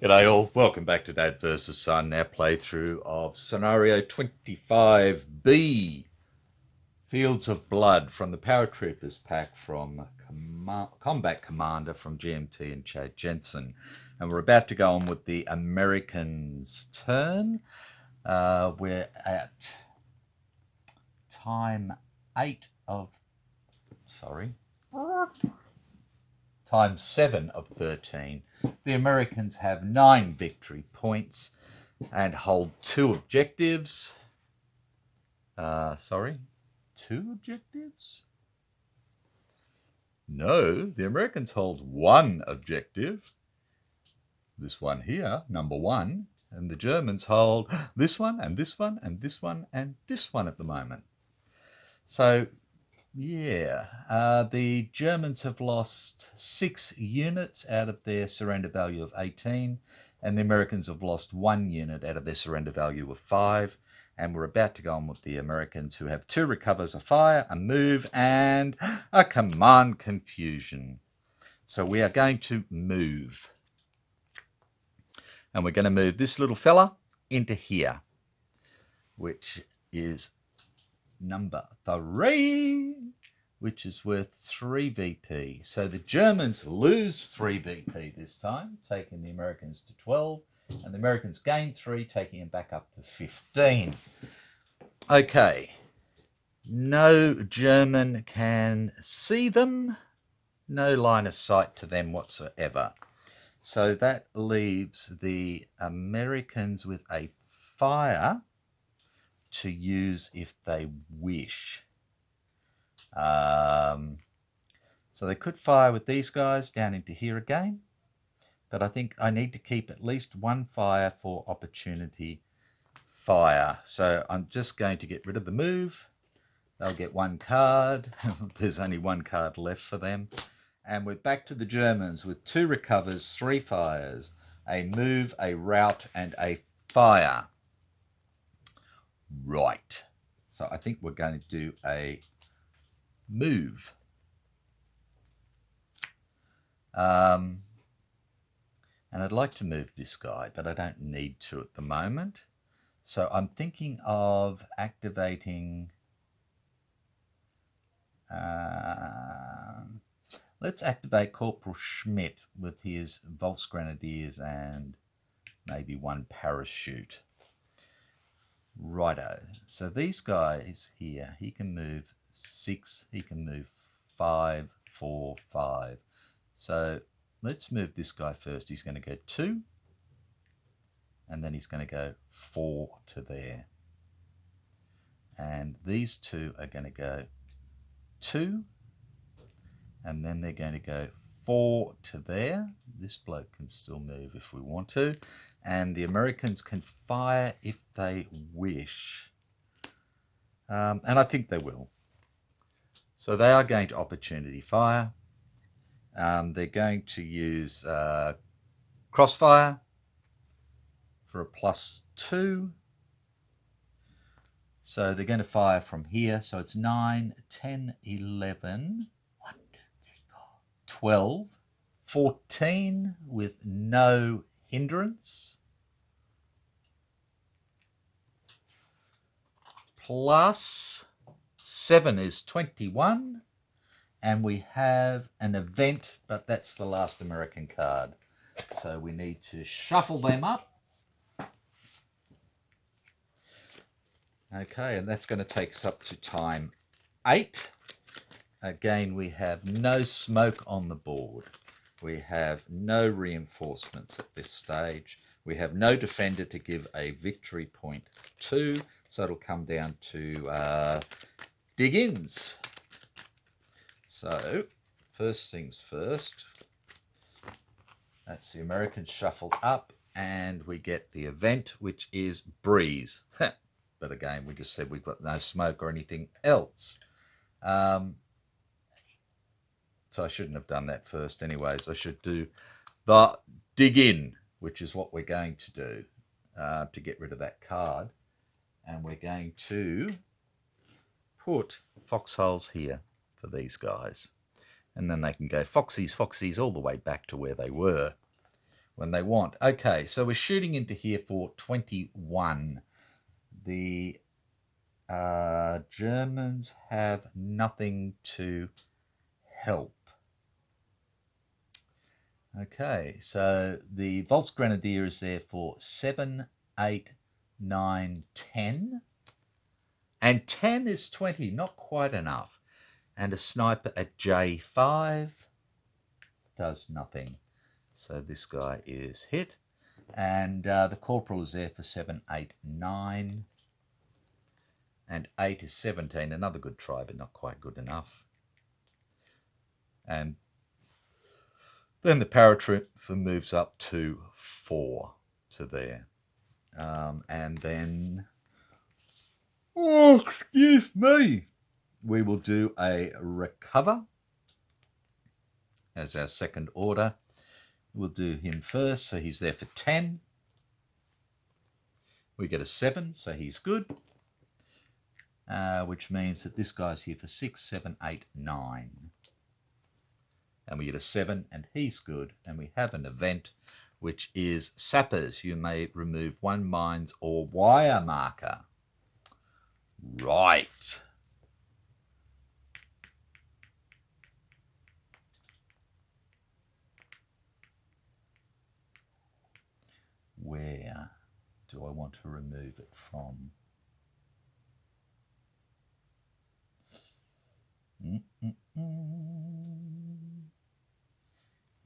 G'day all, welcome back to Dad vs Son, our playthrough of Scenario 25B, Fields of Blood, from the Paratroopers pack from Combat Commander from GMT and Chad Jensen. And we're about to go on with the Americans' turn. We're at time 7 of 13. The Americans have 9 victory points and hold 2 objectives. 2 objectives? No, the Americans hold 1 objective. This one here, number 1. And the Germans hold this one and this one and this one and this one at the moment. So, yeah, the Germans have lost 6 units out of their surrender value of 18, and the Americans have lost 1 unit out of their surrender value of 5. And we're about to go on with the Americans, who have 2 recovers, a fire, a move, and a command confusion. So we are going to move. And we're going to move this little fella into here, which is number 3, which is worth 3 VP. So the Germans lose 3 VP this time, taking the Americans to 12, and the Americans gain 3, taking them back up to 15. Okay, no German can see them, no line of sight to them whatsoever. So that leaves the Americans with a fire to use if they wish. So they could fire with these guys down into here again, but I think I need to keep at least 1 fire for opportunity fire. So I'm just going to get rid of the move. They'll get 1 card. There's only 1 card left for them. And we're back to the Germans with 2 recovers, 3 fires, a move, a rout, and a fire. Right, so I think we're going to do a move. And I'd like to move this guy, but I don't need to at the moment. So I'm thinking of activating... let's activate Corporal Schmidt with his Volksgrenadiers and maybe 1 parachute. Righto, so these guys here, he can move 6, he can move 5, 4, 5. So let's move this guy first. He's going to go 2, and then he's going to go 4 to there. And these 2 are going to go 2, and then they're going to go 4 to there. This bloke can still move if we want to. And the Americans can fire if they wish. And I think they will. So they are going to opportunity fire. They're going to use crossfire for a +2. So they're going to fire from here. So it's 9, 10, 11, 1, 2, 3, 4, 12, 14 with no hindrance. Plus 7 is 21. And we have an event, but that's the last American card. So we need to shuffle them up. Okay, and that's going to take us up to time 8. Again, we have no smoke on the board. We have no reinforcements at this stage. We have no defender to give a victory point to, so it'll come down to dig-ins. So, first things first, that's the Americans shuffled up. and we get the event, which is breeze. But again, we just said we've got no smoke or anything else. So I shouldn't have done that first anyways. I should do the dig in, which is what we're going to do to get rid of that card. And we're going to put foxholes here for these guys. And then they can go foxies, foxies, all the way back to where they were when they want. Okay, so we're shooting into here for 21. The Germans have nothing to help. Okay, so the Volksgrenadier is there for 7, 8, 9, 10. And 10 is 20, not quite enough. And a sniper at J5 does nothing. So this guy is hit. And the corporal is there for 7, 8, 9. And 8 is 17. Another good try, but not quite good enough. And then the paratrooper moves up to 4 to there. And then, oh, excuse me, we will do a recover as our second order. We'll do him first, so he's there for 10. We get a 7, so he's good. Which means that this guy's here for 6, 7, 8, 9. And we get a 7, and he's good. And we have an event, which is sappers. You may remove 1 mines or wire marker. Right. Where do I want to remove it from?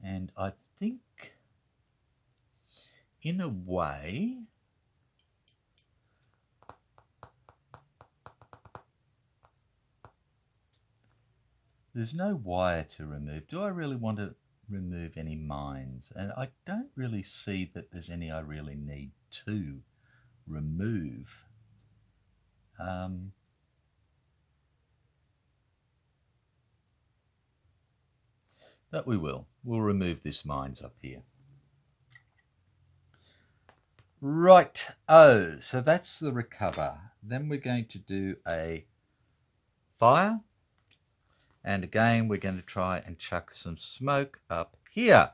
And I think, in a way, there's no wire to remove. Do I really want to remove any mines? And I don't really see that there's any I really need to remove. But we will. We'll remove this mines up here. Right. Oh, so that's the recover. Then we're going to do a fire. And again, we're going to try and chuck some smoke up here.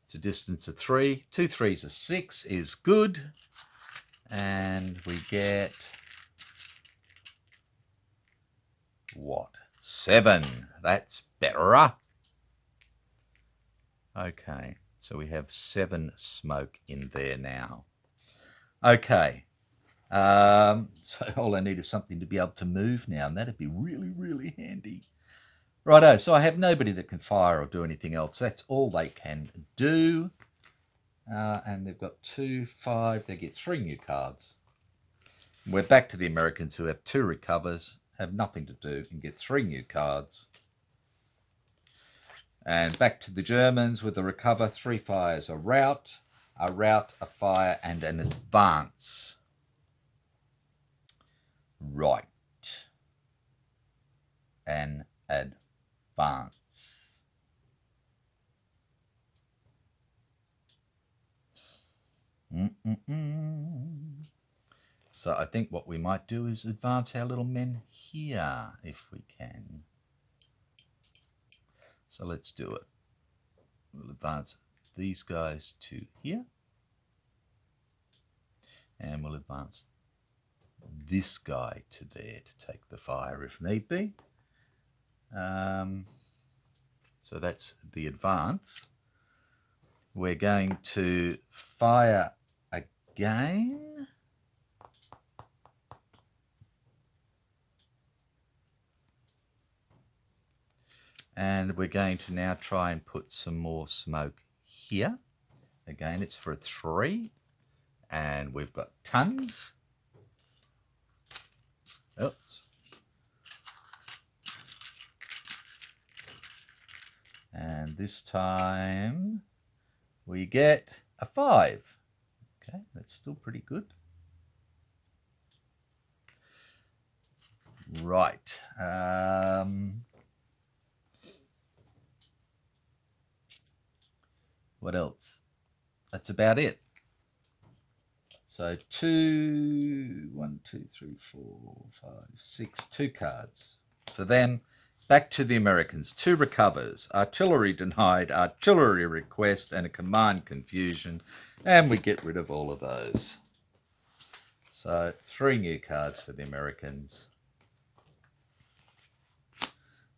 It's a distance of 3. 2 3s are 6 is good. And we get what? 7. That's better. Okay, so we have 7 smoke in there now. Okay, so all I need is something to be able to move now, and that'd be really, really handy. Righto, so I have nobody that can fire or do anything else. That's all they can do. And they've got 2, 5, they get 3 new cards. We're back to the Americans who have 2 recovers, have nothing to do, and get 3 new cards. And back to the Germans with the recover, 3 fires, a rout, a fire, and an advance. Right. An advance. So I think what we might do is advance our little men here, if we can. So let's do it. We'll advance these guys to here. And we'll advance this guy to there to take the fire if need be. So that's the advance. We're going to fire again. And we're going to now try and put some more smoke here. Again, it's for a 3. And we've got tons. Oops. And this time we get a 5. Okay, that's still pretty good. Right. What else? That's about it. So 2, 1, 2, 3, 4, 5, 6, 2 cards. So then back to the Americans. 2 recovers, artillery denied, artillery request, and a command confusion. And we get rid of all of those. So 3 new cards for the Americans.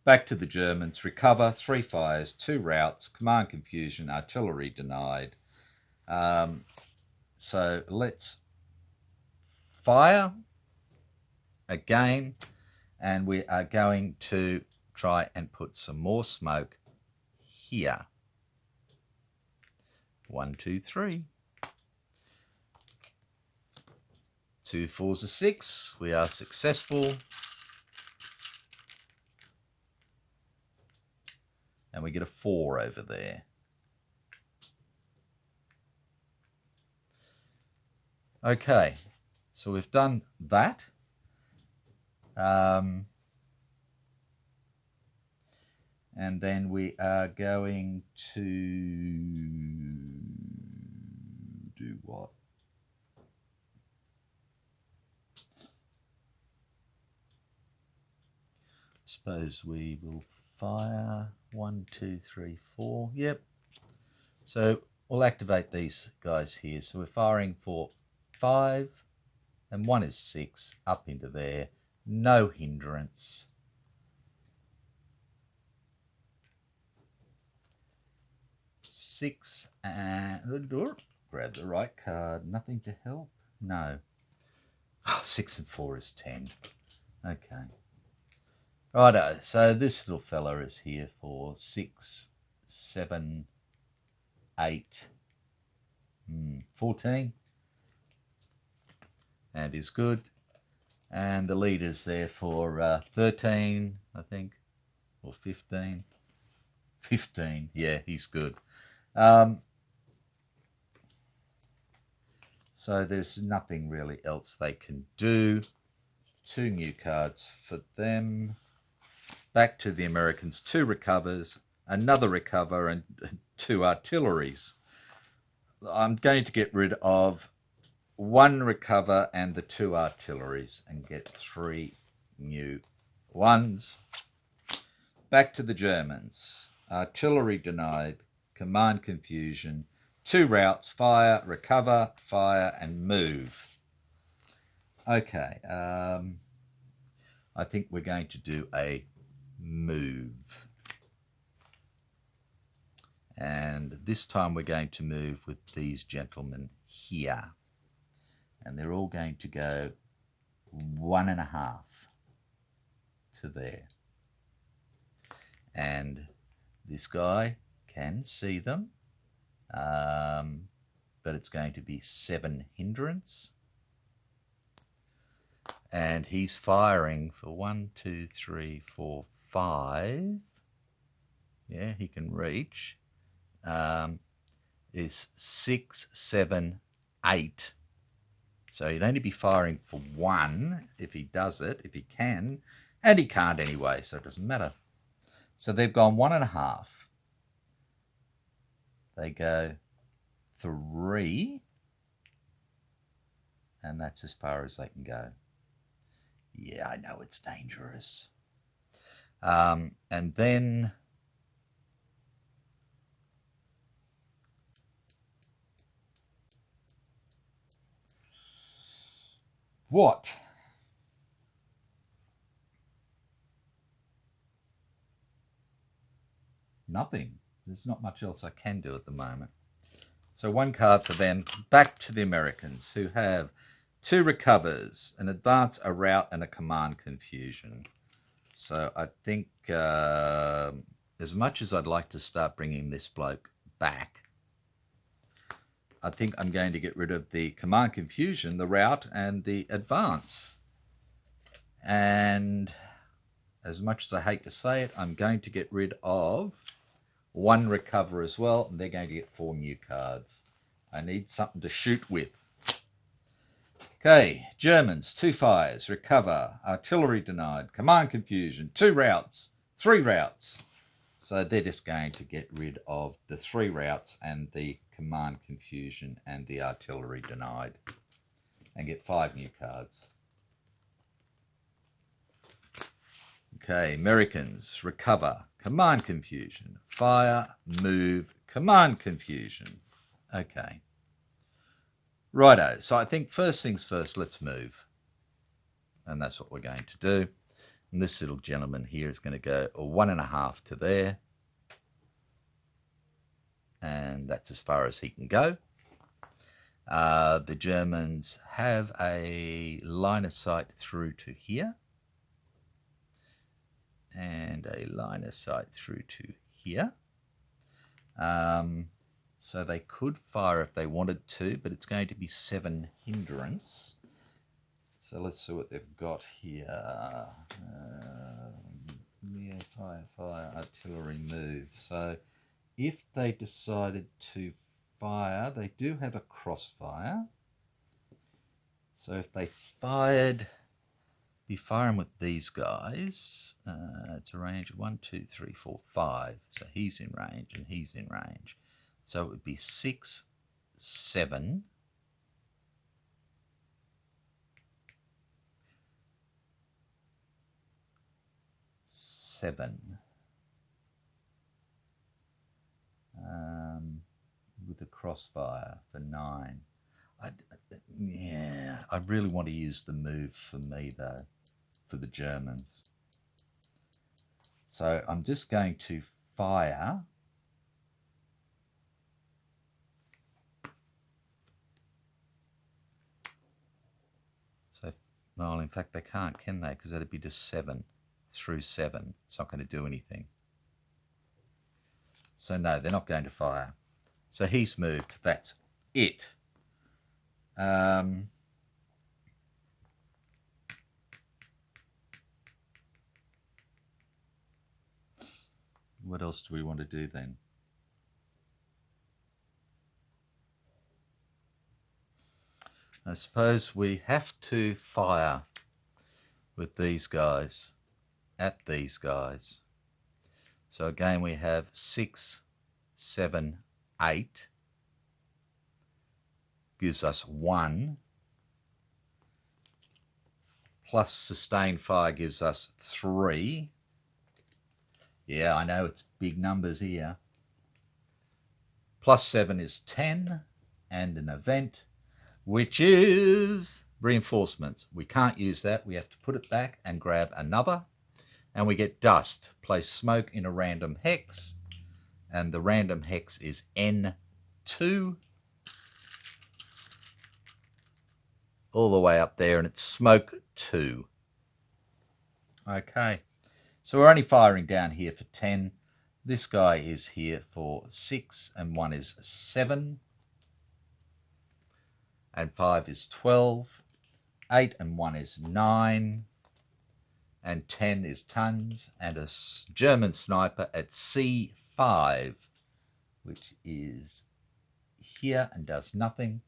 Back to the Germans. Recover, 3 fires, 2 routes, command confusion, artillery denied. So let's fire again, and we are going to try and put some more smoke here. 1, 2, 3. 2 4s are 6. We are successful. And we get a 4 over there. Okay, so we've done that. And then we are going to do what? I suppose we will fire 1, 2, 3, 4. Yep. So we'll activate these guys here. So we're firing for 5, and 1 is 6 up into there. No hindrance. Six and grab the right card. Nothing to help. No. 6 and 4 is 10. Okay. Righto. So this little fella is here for 6, 7, 8, 14. And is good. And the leader's there for 13, I think, or 15. 15, yeah, he's good. So there's nothing really else they can do. 2 new cards for them. Back to the Americans. 2 recovers, another recover, and 2 artilleries. I'm going to get rid of 1 recover and the 2 artilleries and get 3 new ones. Back to the Germans. Artillery denied, command confusion, 2 routes, fire, recover, fire, and move. Okay, I think we're going to do a move. And this time we're going to move with these gentlemen here. And they're all going to go 1.5 to there. And this guy can see them, but it's going to be 7 hindrance. And he's firing for 1, 2, 3, 4, 5. Yeah, he can reach. Is 6, 7, 8. So he'd only be firing for 1 if he does it, if he can. And he can't anyway, so it doesn't matter. So they've gone 1.5. They go 3. And that's as far as they can go. Yeah, I know it's dangerous. And then what? Nothing. There's not much else I can do at the moment. So 1 card for them. Back to the Americans, who have 2 recovers, an advance, a route, and a command confusion. So I think as much as I'd like to start bringing this bloke back, I think I'm going to get rid of the command confusion, the route, and the advance. And as much as I hate to say it, I'm going to get rid of 1 recover as well, and they're going to get 4 new cards. I need something to shoot with. Okay, Germans, 2 fires, recover, artillery denied, command confusion, 2 routes, 3 routes. So they're just going to get rid of the 3 routes and the command confusion and the artillery denied and get 5 new cards. Okay, Americans, recover, command confusion, fire, move, command confusion. Okay. Righto, so I think first things first, let's move. And that's what we're going to do. And this little gentleman here is going to go a 1.5 to there. And that's as far as he can go. The Germans have a line of sight through to here. And a line of sight through to here. So they could fire if they wanted to, but it's going to be 7 hindrance. So let's see what they've got here. Fire, artillery, move. So if they decided to fire, they do have a crossfire. So if they fired, be firing with these guys. It's a range of 1, 2, 3, 4, 5. So he's in range and he's in range. So it would be 6, 7. With a crossfire for 9. I really want to use the move for me though, for the Germans. So I'm just going to fire. So, well, in fact they can't, can they? Because that'd be just 7 through 7. It's not going to do anything. So no, they're not going to fire. So he's moved. That's it. What else do we want to do then? I suppose we have to fire with these guys, at these guys. So again we have 6, 7, 8. Gives us 1. Plus sustained fire gives us 3. Yeah, I know it's big numbers here. Plus 7 is 10. And an event, which is reinforcements. We can't use that. We have to put it back and grab another. And we get dust. Place smoke in a random hex. And the random hex is N2. All the way up there, and it's smoke 2. Okay. So we're only firing down here for 10. This guy is here for 6, and 1 is 7. And 5 is 12. 8 and 1 is 9. And 10 is tons. And a German sniper at C5, which is here and does nothing.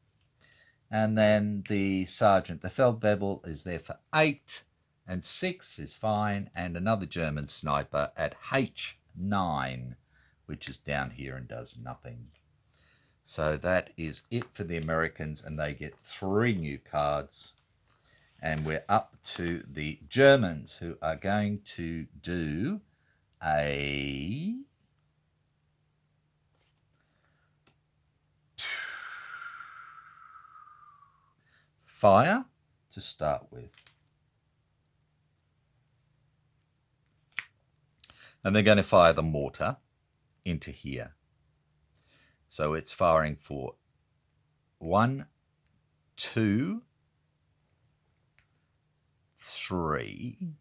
And then the sergeant, the Feldwebel, is there for 8. And 6 is fine. And another German sniper at H9, which is down here and does nothing. So that is it for the Americans, and they get 3 new cards. And we're up to the Germans, who are going to do a fire to start with. And they're going to fire the mortar into here. So it's firing for 1, 2, 3.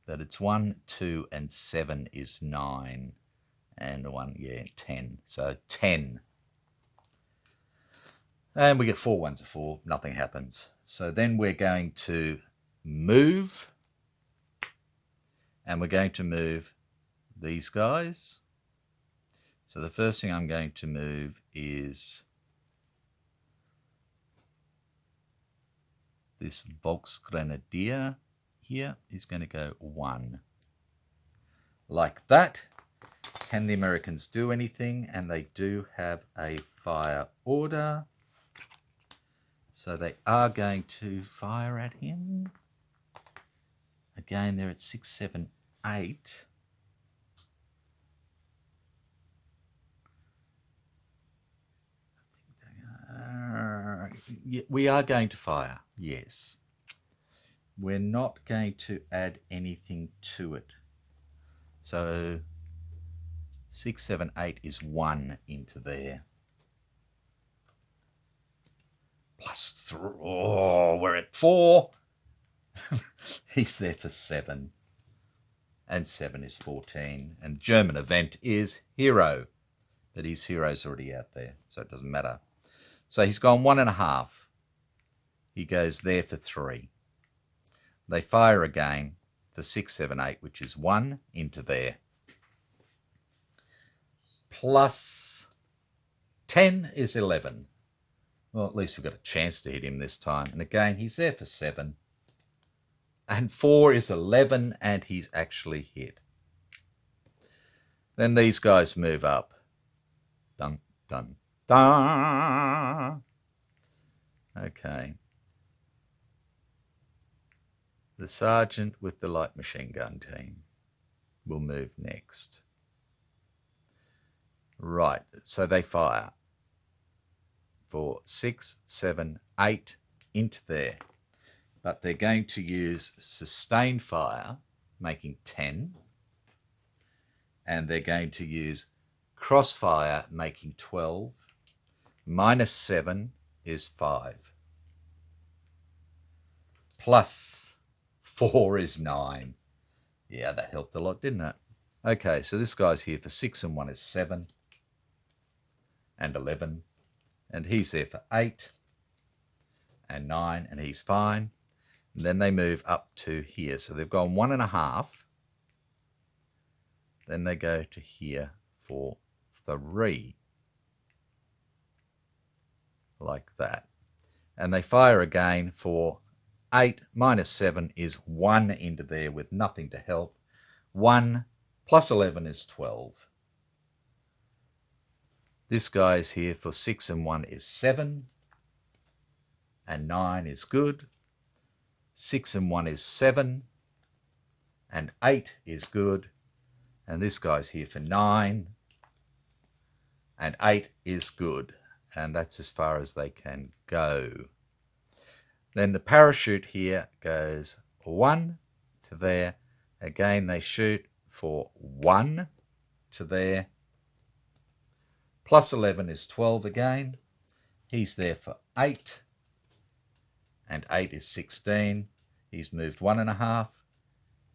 But it's 1, 2, and 7 is 9. And 1, 10. So 10. And we get 4 ones of 4. Nothing happens. So then we're going to move. And we're going to move these guys. So the first thing I'm going to move is this Volksgrenadier here is going to go 1. Like that. Can the Americans do anything? And they do have a fire order. So they are going to fire at him. Again, they're at 6, 7, 8. We are going to fire, yes. We're not going to add anything to it. So 6, 7, 8 is 1 into there. Plus 3. Oh, we're at 4. He's there for 7. And 7 is 14. And German event is hero. But his hero's already out there, so it doesn't matter. So he's gone 1.5. He goes there for 3. They fire again for 6, 7, 8, which is 1 into there. Plus 10 is 11. Well, at least we've got a chance to hit him this time. And again, he's there for 7. And 4 is 11, and he's actually hit. Then these guys move up. Dun, dun, dun. Okay. The sergeant with the light machine gun team will move next. Right, so they fire for 6, 7, 8 into there. But they're going to use sustained fire, making 10. And they're going to use crossfire, making 12. Minus 7 is 5. Plus 4 is 9. Yeah, that helped a lot, didn't it? Okay, so this guy's here for 6 and 1 is 7. And 11. And he's there for 8. And 9, and he's fine. And then they move up to here. So they've gone 1.5. Then they go to here for 3. Like that. And they fire again for 8 minus 7 is 1 into there with nothing to help. 1 plus 11 is 12. This guy is here for 6 and 1 is 7. And 9 is good. 6 and 1 is 7. And 8 is good. And this guy's here for 9. And 8 is good. And that's as far as they can go. Then the parachute here goes 1 to there. Again, they shoot for 1 to there. Plus 11 is 12 again. He's there for 8. And 8 is 16. He's moved 1.5.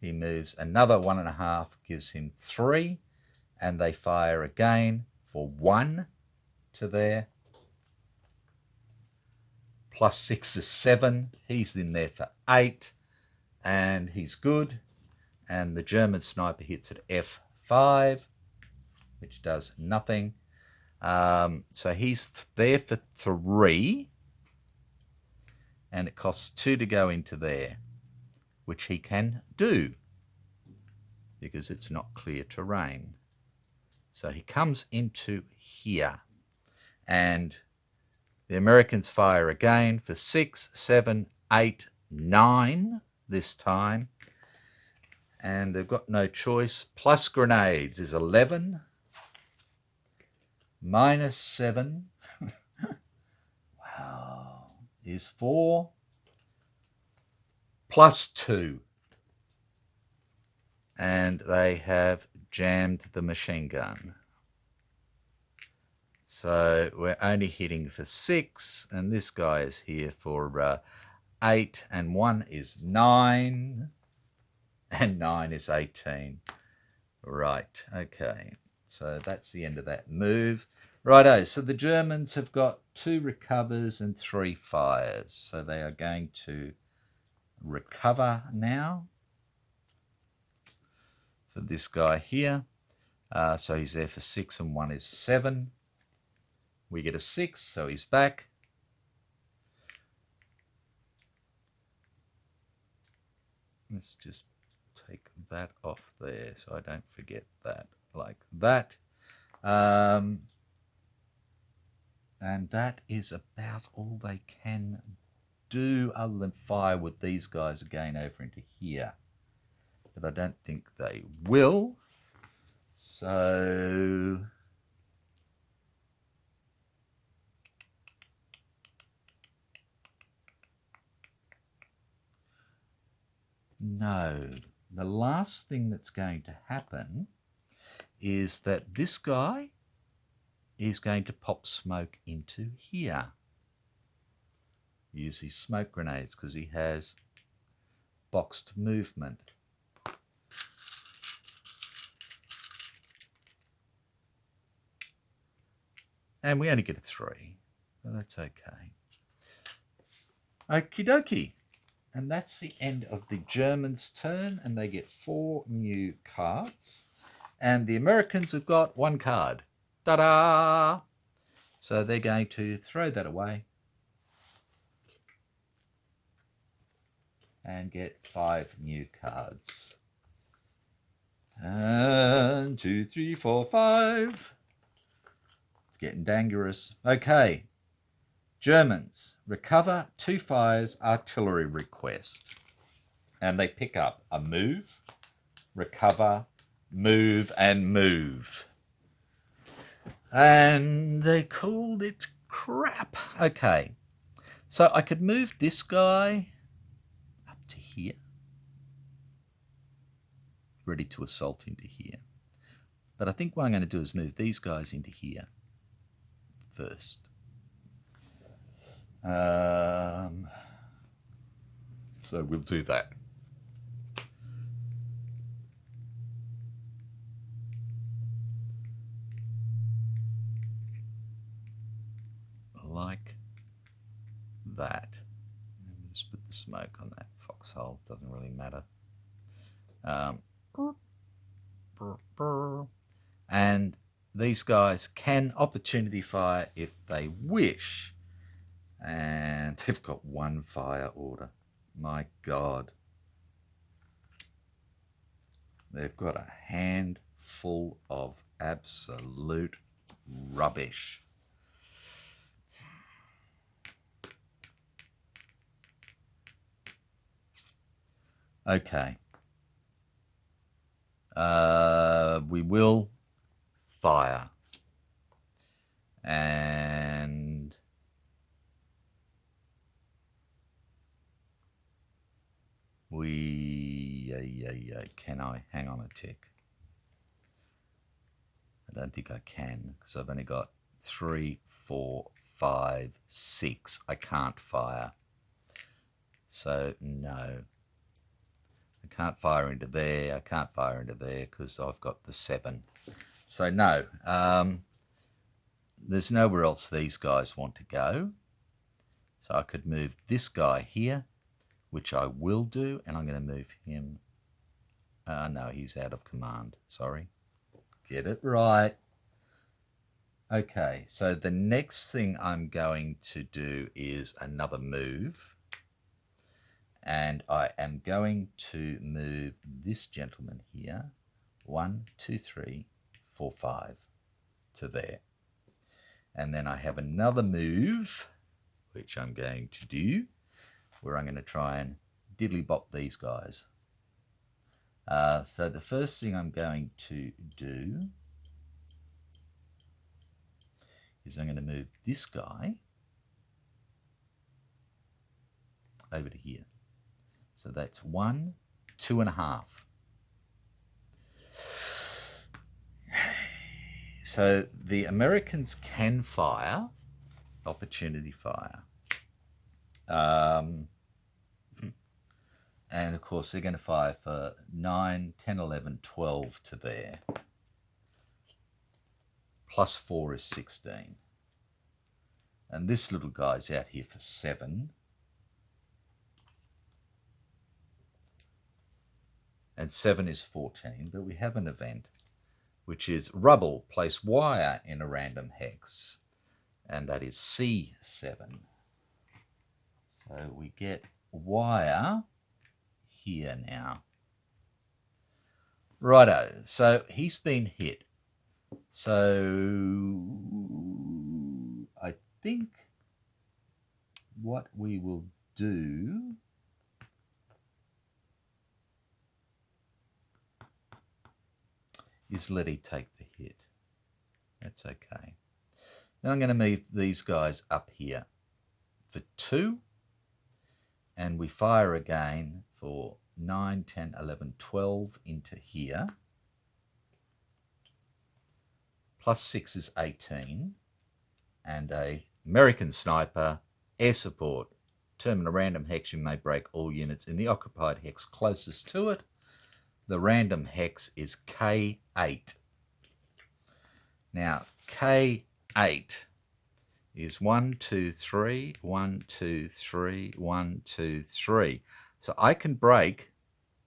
He moves another 1.5, gives him 3. And they fire again for 1 to there. Plus 6 is 7. He's in there for 8. And he's good. And the German sniper hits at F5, which does nothing. So he's there for 3. And it costs 2 to go into there, which he can do because it's not clear terrain. So he comes into here. And the Americans fire again for 6, 7, 8, 9 this time. And they've got no choice. Plus grenades is 11. Minus 7. Wow. Is 4. Plus 2. And they have jammed the machine gun. So we're only hitting for 6, and this guy is here for 8, and 1 is 9, and 9 is 18. Right, okay. So that's the end of that move. Righto, so the Germans have got 2 recovers and 3 fires. So they are going to recover now for this guy here. So he's there for 6 and 1 is 7. We get a 6, so he's back. Let's just take that off there so I don't forget that, like that. And that is about all they can do other than fire with these guys again over into here. But I don't think they will. So no. The last thing that's going to happen is that this guy is going to pop smoke into here. Use his smoke grenades because he has boxed movement. And we only get a 3, but that's okay. Okie dokie. And that's the end of the Germans' turn, and they get 4 new cards. And the Americans have got 1 card. Ta-da! So they're going to throw that away and get 5 new cards. 1, 2, 3, 4, 5. It's getting dangerous. Okay. Germans, recover 2 fires artillery request. And they pick up a move, recover, move, and move. And they called it crap. Okay. So I could move this guy up to here. Ready to assault into here. But I think what I'm going to do is move these guys into here first. So we'll do that. Like that. Just put the smoke on that foxhole. Doesn't really matter. And these guys can opportunity fire if they wish. And they've got 1 fire order. My God. They've got a handful of absolute rubbish. Okay. We will fire. And can I hang on a tick? I don't think I can because I've only got 3, 4, 5, 6. I can't fire. So no. I can't fire into there. I can't fire into there because I've got the 7. So no. There's nowhere else these guys want to go. So I could move this guy here, which I will do, and I'm going to move him. No, he's out of command. Sorry. Get it right. Okay, so the next thing I'm going to do is another move. And I am going to move this gentleman here. 1, 2, 3, 4, 5 to there. And then I have another move, which I'm going to do, where I'm going to try and diddly-bop these guys. So the first thing I'm going to do is I'm going to move this guy over to here. So that's 1, 2.5. So the Americans can fire, opportunity fire. And of course they're going to fire for 9, 10, 11, 12 to there. Plus 4 is 16. And this little guy's out here for 7. And 7 is 14, but we have an event. which is rubble. Place wire in a random hex, and that is C7. So we get wire here now. Righto, so he's been hit. So I think what we will do is let he take the hit. That's okay. Now I'm going to move these guys up here for 2, and we fire again for 9, 10, 11, 12 into here. Plus 6 is 18, and a American sniper, air support. Determine a random hex. You may break all units in the occupied hex closest to it. The random hex is K8. Now, K8 is 1, 2, 3, 1, 2, 3, 1, 2, 3. So I can break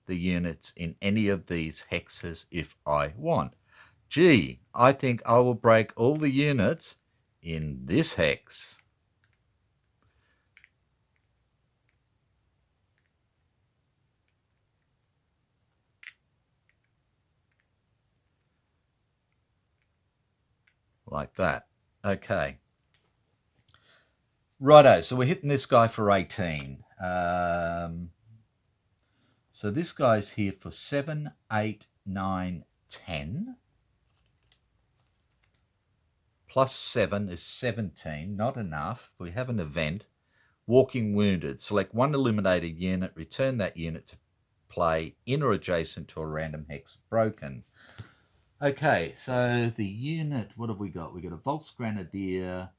the units in any of these hexes if I want. Gee, I think I will break all the units in this hex. Like that. Okay. Righto, so we're hitting this guy for 18. So this guy's here for 7, 8, 9, 10. Plus 7 is 17, not enough. We have an event. Walking wounded. Select one eliminated unit, return that unit to play in or adjacent to a random hex broken. Okay, so the unit, what have we got? We've got a Volksgrenadier,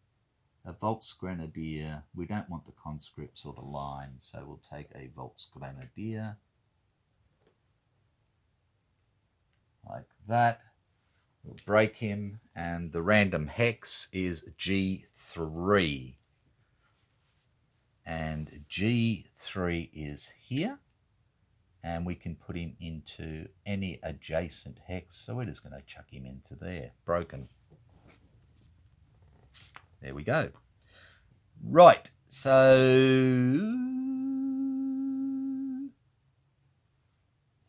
a Volksgrenadier. We don't want the conscripts or the line, so we'll take a Volksgrenadier. Like that. We'll break him, and the random hex is G3. And G3 is here, and we can put him into any adjacent hex. So we're just going to chuck him into there. Broken. There we go. Right, so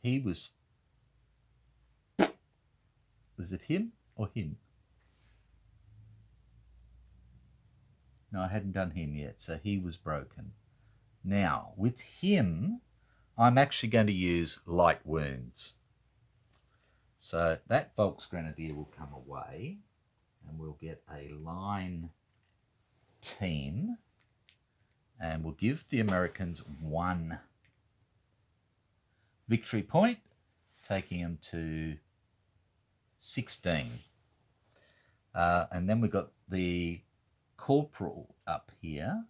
he was it him or him? No, I hadn't done him yet, so he was broken. Now, with him, I'm actually going to use light wounds. So that Volksgrenadier will come away, and we'll get a line team, and we'll give the Americans 1 victory point, taking them to 16. And then we've got the corporal up here,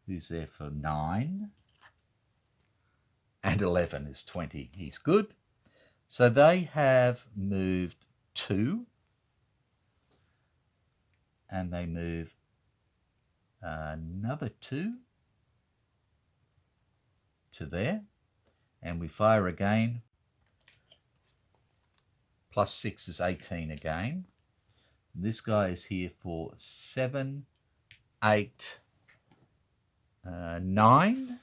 who's there for 9, and 11 is 20. He's good. So they have moved 2, and they move another 2 to there, and we fire again. Plus 6 is 18 again. This guy is here for 7, 8, 9,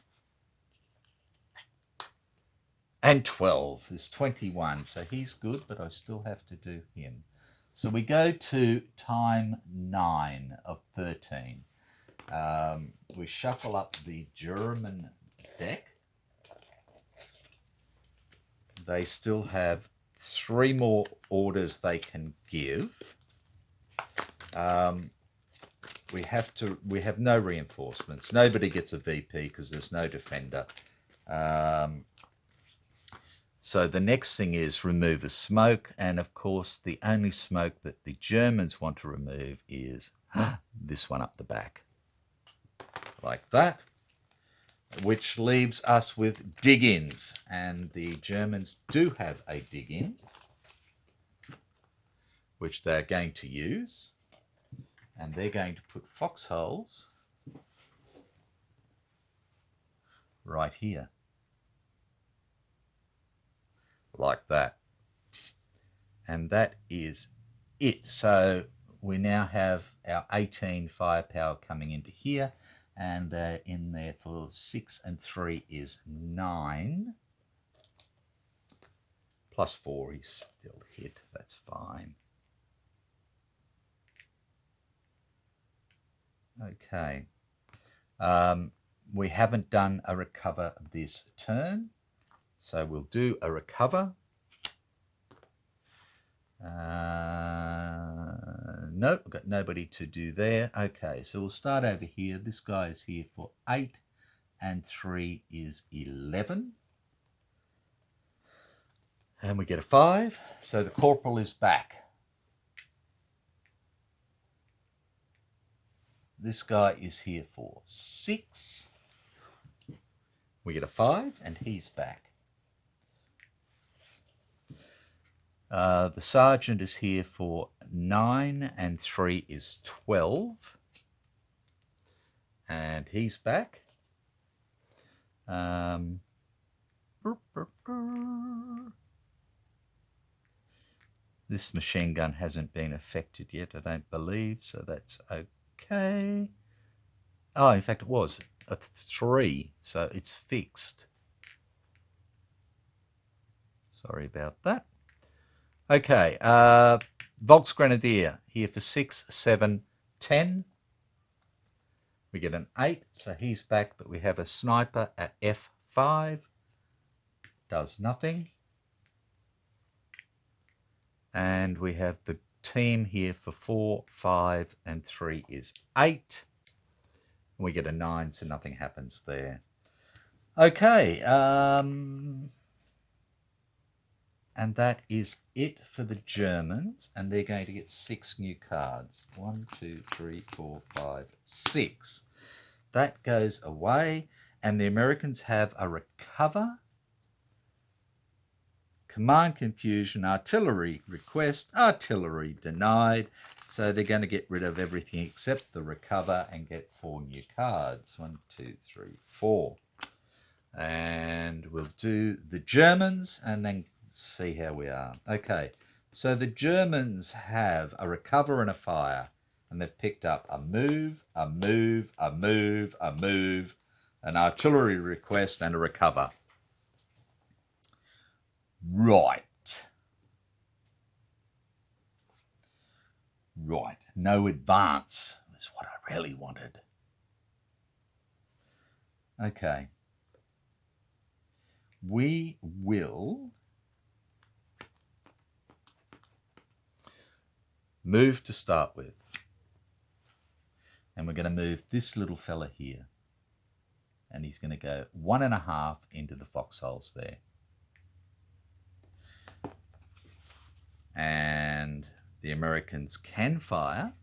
and 12 is 21. So he's good, but I still have to do him. So we go to time 9 of 13. We shuffle up the German deck. They still have 3 more orders they can give. We have no reinforcements. Nobody gets a VP because there's no defender. So the next thing is remove a smoke, and of course the only smoke that the Germans want to remove is this one up the back, like that, which leaves us with dig-ins, and the Germans do have a dig-in, which they're going to use, and they're going to put foxholes right here, like that. And that is it. So we now have our 18 firepower coming into here, and they're in there for 6 and 3 is 9. Plus 4 is still hit. That's fine. Okay. We haven't done a recover this turn, so we'll do a recover. Nope, got nobody to do there. Okay, so we'll start over here. This guy is here for 8, and 3 is 11. And we get a 5, so the corporal is back. This guy is here for 6. We get a 5, and he's back. The sergeant is here for 9, and 3 is 12. And he's back. This machine gun hasn't been affected yet, I don't believe, so that's okay. Oh, in fact, it was a 3, so it's fixed. Sorry about that. Okay, Volksgrenadier here for 6, 7, 10. We get an 8, so he's back, but we have a sniper at F5. Does nothing. And we have the team here for 4, 5, and 3 is 8. We get a 9, so nothing happens there. Okay, and that is it for the Germans, and they're going to get 6 new cards. 1, 2, 3, 4, 5, 6. That goes away, and the Americans have a recover, command confusion, artillery request, artillery denied. So they're going to get rid of everything except the recover and get 4 new cards. 1, 2, 3, 4. And we'll do the Germans and then see how we are. Okay, so the Germans have a recover and a fire. And they've picked up a move, a move, a move, a move, an artillery request and a recover. Right. Right. No advance is what I really wanted. Okay. We will move to start with. And we're going to move this little fella here. And he's going to go 1.5 into the foxholes there. And the Americans can fire,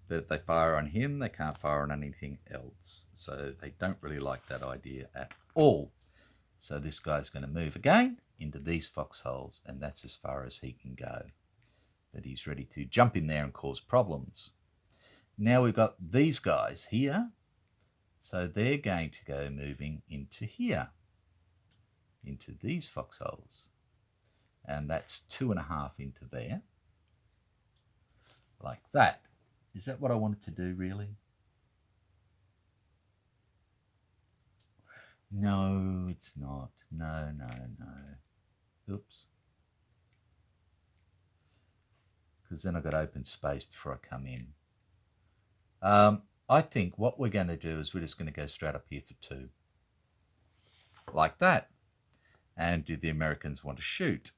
but if they fire on him, they can't fire on anything else. So they don't really like that idea at all. So this guy's going to move again into these foxholes, and that's as far as he can go. But he's ready to jump in there and cause problems. Now we've got these guys here. So they're going to go moving into here, into these foxholes. And that's 2.5 into there. Like that. Is that what I wanted to do, really? No, it's not. No, no, no. Oops. Because then I've got open space before I come in. I think what we're going to do is we're just going to go straight up here for 2. Like that. And do the Americans want to shoot?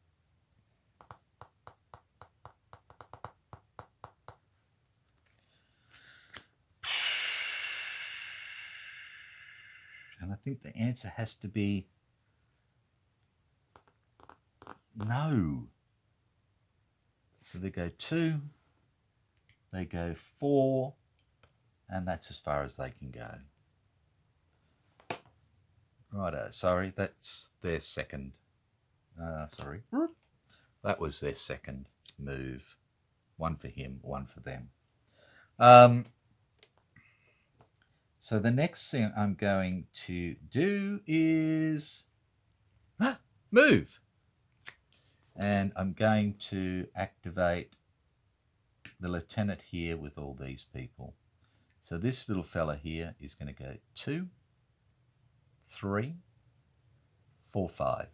And I think the answer has to be no. So they go 2, they go 4, and that's as far as they can go. Righto, sorry, that's their second. Sorry, that was their second move. 1 for him, 1 for them. So the next thing I'm going to do is move. And I'm going to activate the lieutenant here with all these people. So this little fella here is going to go 2, 3, 4, 5.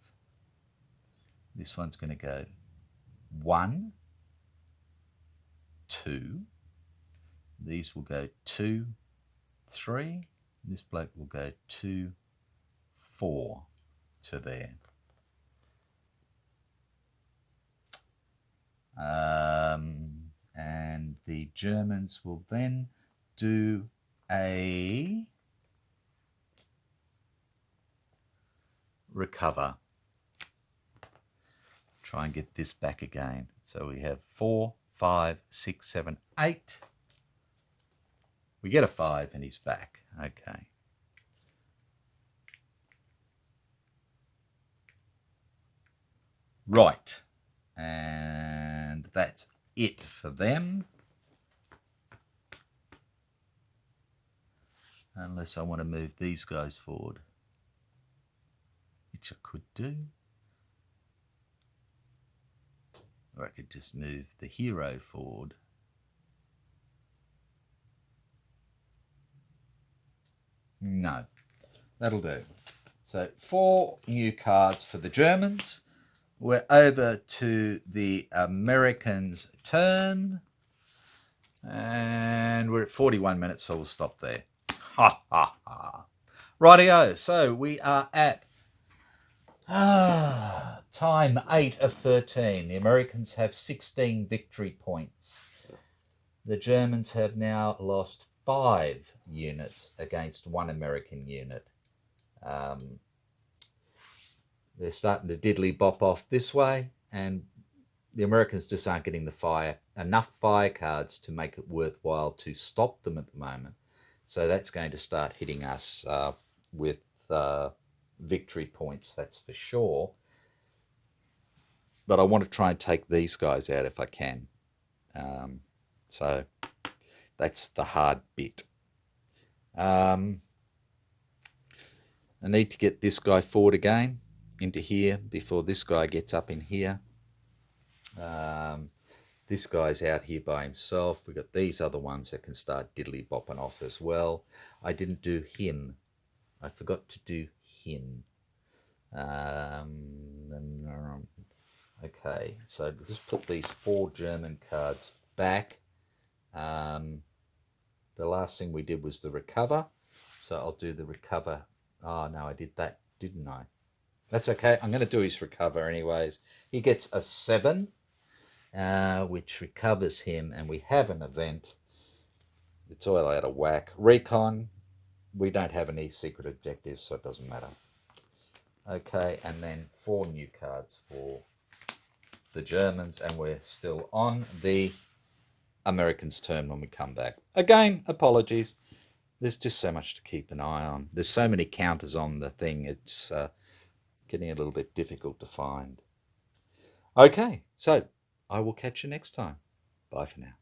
This one's going to go 1, 2. These will go 2, 3. This bloke will go 2, 4 to there. And the Germans will then do a recover. Try and get this back again. So we have 4, 5, 6, 7, 8. We get a 5 and he's back. Okay. Right. And that's it for them. Unless I want to move these guys forward, which I could do. Or I could just move the hero forward. No, that'll do. So 4 new cards for the Germans. We're over to the Americans' turn. And we're at 41 minutes, so we'll stop there. Ha, ha, ha. Rightio, so we are at time 8 of 13. The Americans have 16 victory points. The Germans have now lost 5 units against 1 American unit. They're starting to diddly bop off this way, and the Americans just aren't getting enough fire cards to make it worthwhile to stop them at the moment. So that's going to start hitting us with victory points, that's for sure. But I want to try and take these guys out if I can. So that's the hard bit. I need to get this guy forward again into here before this guy gets up in here. This guy's out here by himself. We've got these other ones that can start diddly bopping off as well. I didn't do him. I forgot to do him. Okay, so just put these 4 German cards back. The last thing we did was the recover. So I'll do the recover. Oh, no, I did that, didn't I? That's okay. I'm going to do his recover anyways. He gets a 7, which recovers him, and we have an event. It's all out of whack. Recon, we don't have any secret objectives, so it doesn't matter. Okay, and then 4 new cards for the Germans, and we're still on the Americans' turn when we come back. Again, apologies. There's just so much to keep an eye on. There's so many counters on the thing. It's getting a little bit difficult to find. Okay, so I will catch you next time. Bye for now.